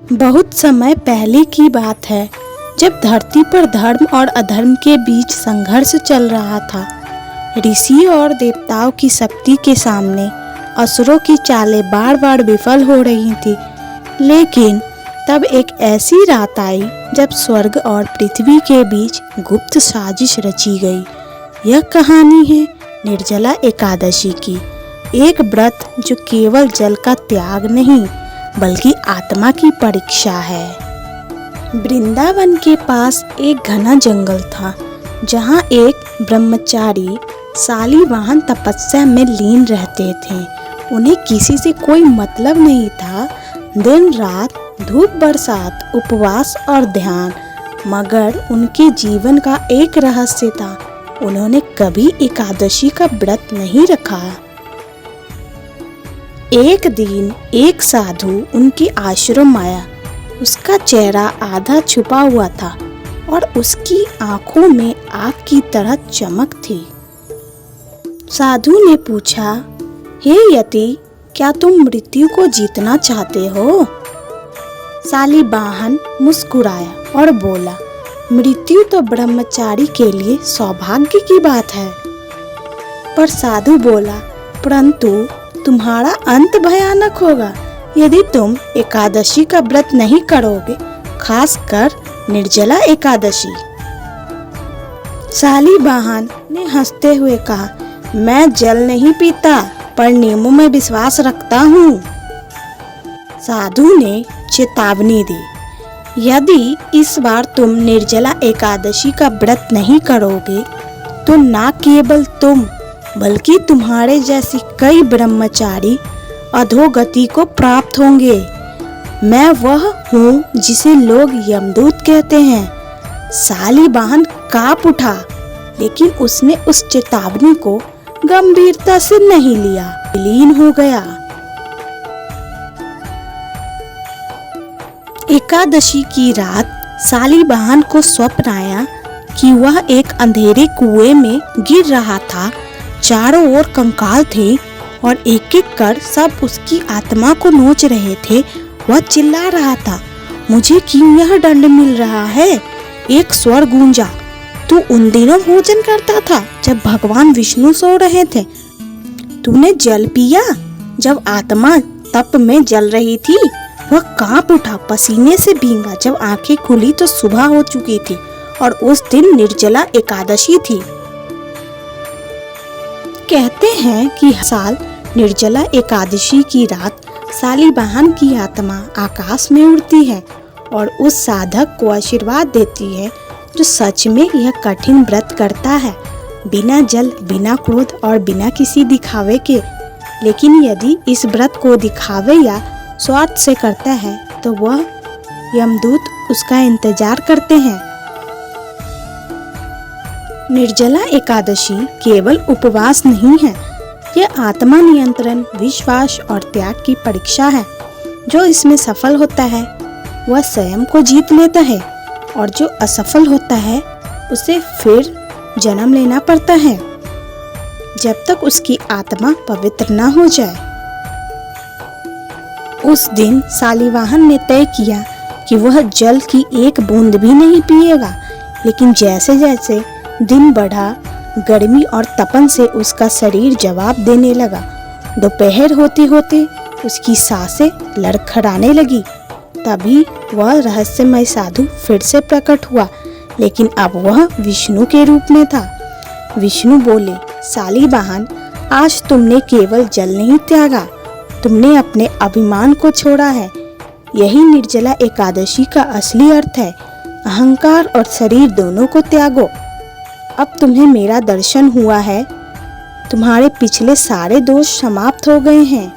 बहुत समय पहले की बात है, जब धरती पर धर्म और अधर्म के बीच संघर्ष चल रहा था। ऋषि और देवताओं की शक्ति के सामने असुरों की चालें बार बार विफल हो रही थी। लेकिन तब एक ऐसी रात आई जब स्वर्ग और पृथ्वी के बीच गुप्त साजिश रची गई। यह कहानी है निर्जला एकादशी की, एक व्रत जो केवल जल का त्याग नहीं बल्कि आत्मा की परीक्षा है। वृंदावन के पास एक घना जंगल था, जहाँ एक ब्रह्मचारी शालिवाहन तपस्या में लीन रहते थे। उन्हें किसी से कोई मतलब नहीं था, दिन रात धूप बरसात उपवास और ध्यान, मगर उनके जीवन का एक रहस्य था, उन्होंने कभी एकादशी का व्रत नहीं रखा। एक दिन एक साधु उनके आश्रम आया। उसका चेहरा आधा छुपा हुआ था और उसकी आंखों में आग की तरह चमक थी। साधु ने पूछा, हे यति, क्या तुम मृत्यु को जीतना चाहते हो? शालिवाहन मुस्कुराया और बोला, मृत्यु तो ब्रह्मचारी के लिए सौभाग्य की बात है। पर साधु बोला, परंतु तुम्हारा अंत भयानक होगा यदि तुम एकादशी का व्रत नहीं करोगे, खासकर निर्जला एकादशी। शालिवाहन ने हंसते हुए कहा, मैं जल नहीं पीता पर नियमों में विश्वास रखता हूँ। साधु ने चेतावनी दी, यदि इस बार तुम निर्जला एकादशी का व्रत नहीं करोगे तो न केवल तुम बल्कि तुम्हारे जैसे कई ब्रह्मचारी अधोगति को प्राप्त होंगे। मैं वह हूँ जिसे लोग यमदूत कहते हैं। शालिवाहन कांप उठा, लेकिन उसने उस चेतावनी को गंभीरता से नहीं लिया, लीन हो गया। एकादशी की रात शालिवाहन को स्वप्न आया कि वह एक अंधेरे कुएं में गिर रहा था। चारों ओर कंकाल थे और एक एक कर सब उसकी आत्मा को नोच रहे थे। वह चिल्ला रहा था, मुझे क्यों यह दंड मिल रहा है? एक स्वर गूंजा, तू उन दिनों भोजन करता था जब भगवान विष्णु सो रहे थे। तूने जल पिया जब आत्मा तप में जल रही थी। वह कांप उठा, पसीने से भींगा। जब आंखें खुली तो सुबह हो चुकी थी और उस दिन निर्जला एकादशी थी। कहते हैं कि हर साल निर्जला एकादशी की रात शालिवाहन की आत्मा आकाश में उड़ती है और उस साधक को आशीर्वाद देती है जो सच में यह कठिन व्रत करता है, बिना जल, बिना क्रोध और बिना किसी दिखावे के। लेकिन यदि इस व्रत को दिखावे या स्वार्थ से करता है तो वह यमदूत उसका इंतजार करते हैं। निर्जला एकादशी केवल उपवास नहीं है, यह आत्मा नियंत्रण, विश्वास और त्याग की परीक्षा है। जो इसमें सफल होता है वह स्वयं को जीत लेता है और जो असफल होता है उसे फिर जन्म लेना पड़ता है, जब तक उसकी आत्मा पवित्र न हो जाए। उस दिन शालिवाहन ने तय किया कि वह जल की एक बूंद भी नहीं पिएगा। लेकिन जैसे जैसे दिन बढ़ा, गर्मी और तपन से उसका शरीर जवाब देने लगा। दोपहर होते होते उसकी सांसें लड़खड़ाने लगी। तभी वह रहस्यमय साधु फिर से प्रकट हुआ, लेकिन अब वह विष्णु के रूप में था। विष्णु बोले, शालिवाहन, आज तुमने केवल जल नहीं त्यागा, तुमने अपने अभिमान को छोड़ा है। यही निर्जला एकादशी का असली अर्थ है। अहंकार और शरीर दोनों को त्यागो। अब तुम्हें मेरा दर्शन हुआ है, तुम्हारे पिछले सारे दोष समाप्त हो गए हैं।